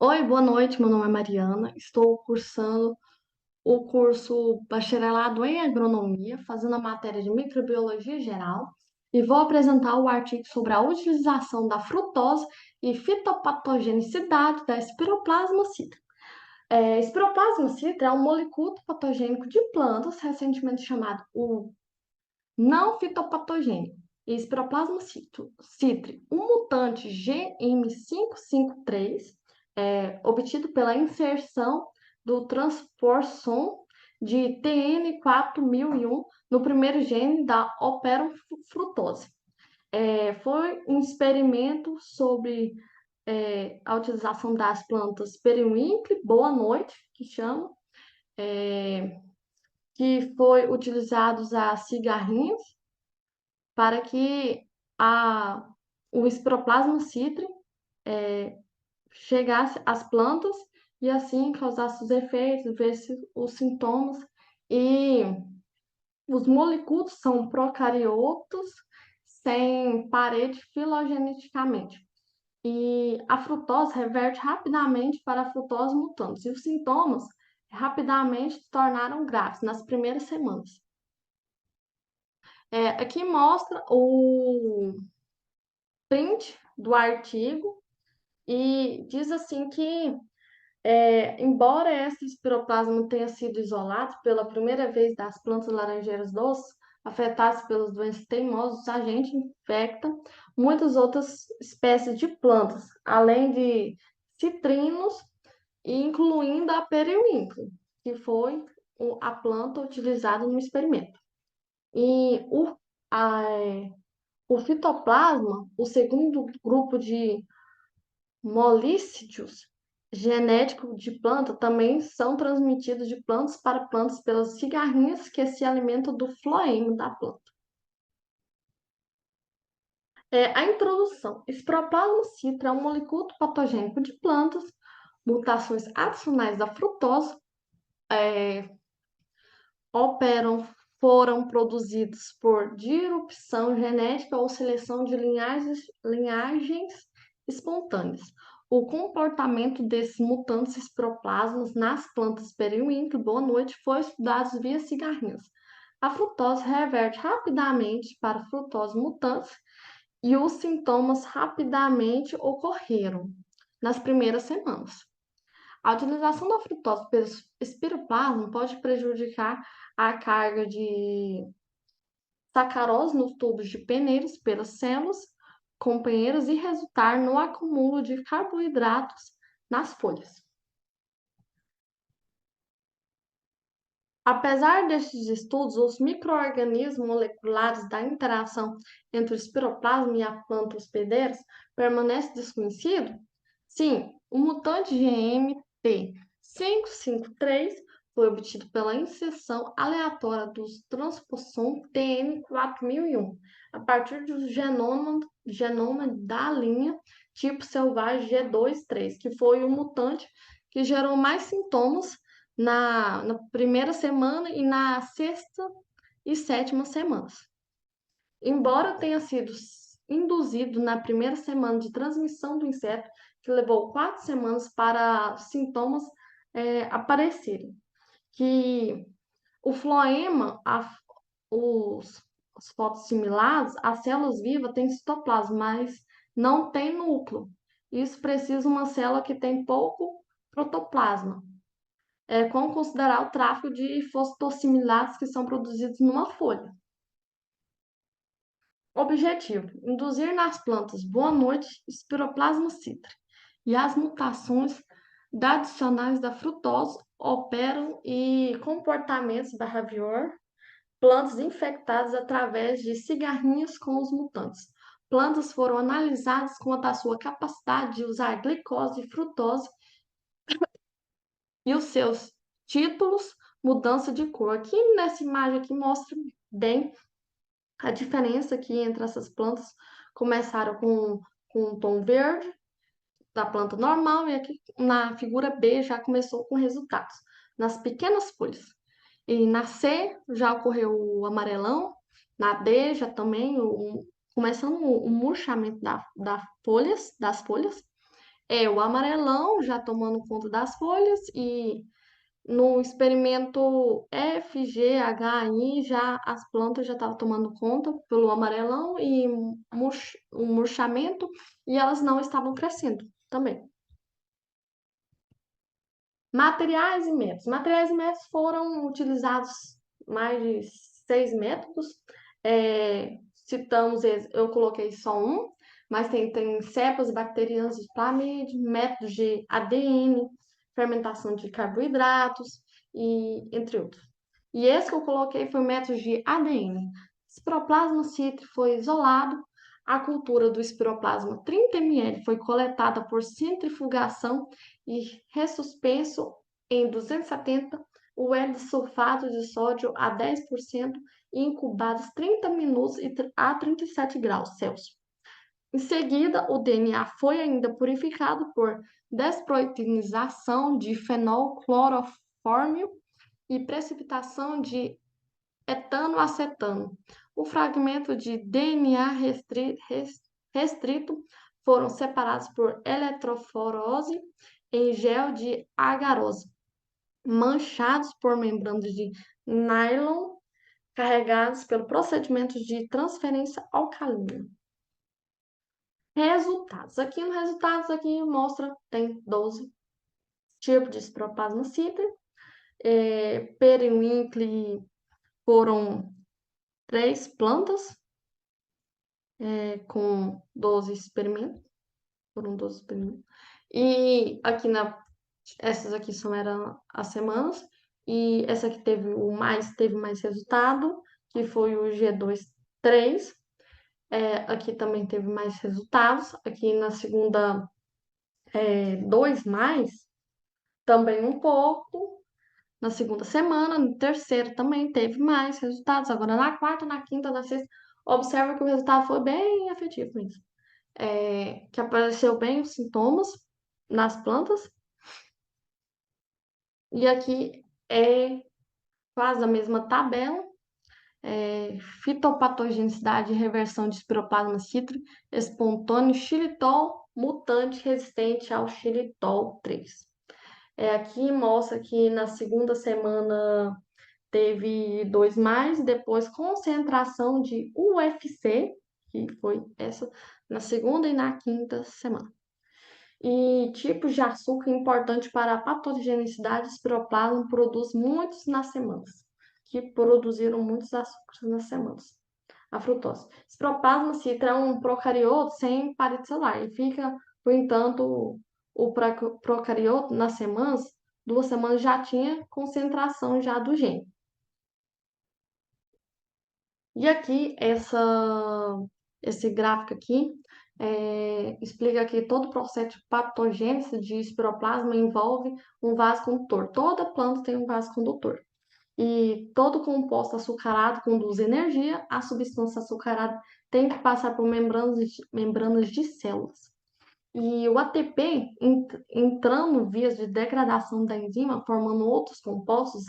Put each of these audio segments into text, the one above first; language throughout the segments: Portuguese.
Oi, boa noite. Meu nome é Mariana. Estou cursando o curso Bacharelado em Agronomia, fazendo a matéria de Microbiologia Geral, e vou apresentar o artigo sobre a utilização da frutose e fitopatogenicidade da Spiroplasma citri. Spiroplasma citri é um molicúlio patogênico de plantas, recentemente chamado o não fitopatogênico. E Spiroplasma citri, um mutante GM553, obtido pela inserção do transposon de TN4001 no primeiro gene da operofrutose. Foi um experimento sobre a utilização das plantas periwinkle, boa noite, que chama, que foi utilizados as cigarrinhas para que a, o Spiroplasma citri chegasse às plantas e assim causasse os efeitos, ver se os sintomas. E os molicúcios são procariotos sem parede filogeneticamente. E a frutose reverte rapidamente para a frutose mutans. E os sintomas rapidamente se tornaram graves nas primeiras semanas. Aqui mostra o print do artigo e diz assim que embora esse espiroplasma tenha sido isolado pela primeira vez das plantas laranjeiras doces, afetadas pelas doenças teimosas, a gente infecta muitas outras espécies de plantas, além de citrinos, incluindo a periwinkle, que foi a planta utilizada no experimento. E o fitoplasma, o segundo grupo de molísseos genéticos de planta também são transmitidos de plantas para plantas pelas cigarrinhas que se alimentam do floema da planta. A introdução. Spiroplasma citra é um molicúlio patogênico de plantas. Mutações adicionais da frutose operam foram produzidos por disrupção genética ou seleção de linhagens espontâneas. O comportamento desses mutantes espiroplasmas nas plantas periwinkle, boa noite, foi estudado via cigarrinhas. A frutose reverte rapidamente para frutose mutans e os sintomas rapidamente ocorreram nas primeiras semanas. A utilização da frutose pelo espiroplasma pode prejudicar a carga de sacarose nos tubos de peneiros pelas células companheiras e resultar no acúmulo de carboidratos nas folhas. Apesar destes estudos, os micro-organismos moleculares da interação entre o espiroplasma e a planta hospedeira permanecem desconhecido? Sim, o mutante GMT553 foi obtido pela inserção aleatória dos transposon TN4001 a partir do genoma da linha tipo selvagem G23, que foi o mutante que gerou mais sintomas na primeira semana e na sexta e sétima semanas. Embora tenha sido induzido na primeira semana de transmissão do inseto, que levou 4 semanas para sintomas aparecerem, que o floema, os fotossimilados, as células vivas têm citoplasma, mas não tem núcleo. Isso precisa uma célula que tem pouco protoplasma. Como considerar o tráfego de fotossimilados que são produzidos numa folha. Objetivo: induzir nas plantas boa noite, Spiroplasma citri. E as mutações adicionais da frutose operam e comportamentos behavior, plantas infectadas através de cigarrinhas com os mutantes. Plantas foram analisadas quanto à sua capacidade de usar glicose e frutose e os seus títulos, mudança de cor. Aqui nessa imagem aqui mostra bem a diferença aqui entre essas plantas. Começaram com um tom verde da planta normal e aqui na figura B já começou com resultados nas pequenas folhas. E na C já ocorreu o amarelão, na D já também começando o murchamento das folhas, É o amarelão já tomando conta das folhas e no experimento FGHI já as plantas já estavam tomando conta pelo amarelão e o murchamento e elas não estavam crescendo também. Materiais e métodos. Materiais e métodos foram utilizados mais de 6 métodos. Citamos, eu coloquei só um, mas tem cepas bacterianas de Plamide, métodos de ADN, fermentação de carboidratos, e entre outros. E esse que eu coloquei foi o método de ADN. Espiroplasma cítrio foi isolado, a cultura do espiroplasma 30 ml foi coletada por centrifugação e ressuspenso em 270 o L-sulfato de sódio a 10% e incubados 30 minutos a 37 graus Celsius. Em seguida, o DNA foi ainda purificado por desproteinização de fenol clorofórmio e precipitação de etanoacetano. O fragmento de DNA restrito foram separados por eletroforose em gel de agarose, manchados por membranas de nylon carregados pelo procedimento de transferência alcalina. Resultados. Aqui no resultados aqui mostra tem 12 tipos de Spiroplasma cítrio. Periwinkle foram 3 plantas com 12 experimentos. Foram 12 experimentos. E aqui essas aqui eram as semanas. E essa aqui teve mais resultado, que foi o G2-3. Aqui também teve mais resultados. Aqui na segunda, 2 mais, também um pouco. Na segunda semana, no terceiro também teve mais resultados. Agora na quarta, na quinta, na sexta, observa que o resultado foi bem efetivo mesmo. Que apareceu bem os sintomas nas plantas. E aqui é quase a mesma tabela. Fitopatogenicidade e reversão de Spiroplasma cítrio espontâneo xilitol mutante resistente ao xilitol 3. Aqui mostra que na segunda semana teve 2 mais, depois concentração de UFC, que foi essa, na segunda e na quinta semana. E tipos de açúcar importante para a patogenicidade, espiroplasma produz muitos nas semanas, que produziram muitos açúcares nas semanas. A frutose. Espiroplasma citra é um procarioto sem parede celular e fica, no entanto, o procarioto nas semanas, 2 semanas já tinha concentração já do gene. E aqui, esse gráfico aqui explica que todo o processo de patogênese de espiroplasma envolve um vaso condutor. Toda planta tem um vaso condutor. E todo composto açucarado conduz energia, a substância açucarada tem que passar por membranas de células. E o ATP, entrando vias de degradação da enzima, formando outros compostos,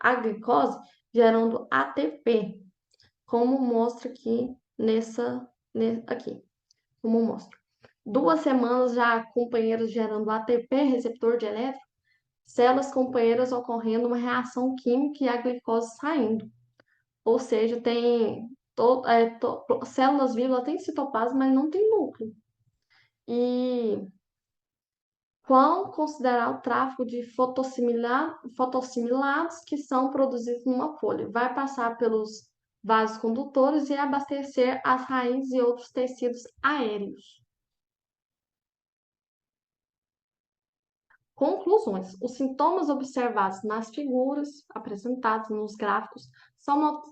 a glicose, gerando ATP, como mostra aqui aqui, como mostra. 2 semanas já companheiros gerando ATP, receptor de elétron, células companheiras ocorrendo uma reação química e a glicose saindo. Ou seja, tem células vivas, tem citoplasma, mas não tem núcleo. E qual considerar o tráfego de fotossimilados que são produzidos numa folha? Vai passar pelos vasos condutores e abastecer as raízes e outros tecidos aéreos. Conclusões. Os sintomas observados nas figuras apresentadas nos gráficos são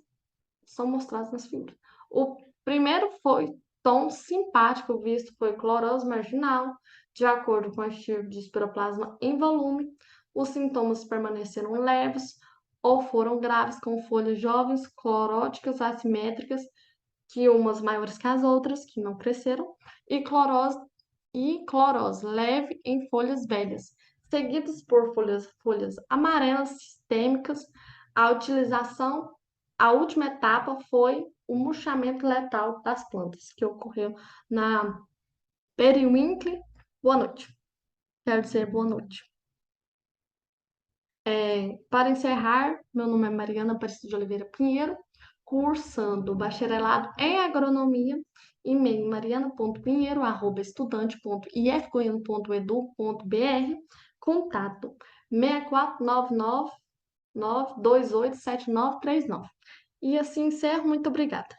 mostrados nas figuras. O primeiro foi tom simpático, visto foi clorose marginal, de acordo com o estilo de espiroplasma em volume. Os sintomas permaneceram leves ou foram graves, com folhas jovens, cloróticas, assimétricas, que umas maiores que as outras, que não cresceram, e clorose leve em folhas velhas, seguidos por folhas amarelas sistêmicas. A última etapa foi o murchamento letal das plantas, que ocorreu na Periwinkle. Boa noite. Quero dizer boa noite. Para encerrar, meu nome é Mariana Aparecida de Oliveira Pinheiro, cursando bacharelado em agronomia, e-mail mariana.pinheiro@estudante.ifgoiano.edu.br, contato 6499 9287939. E assim encerro, muito obrigada.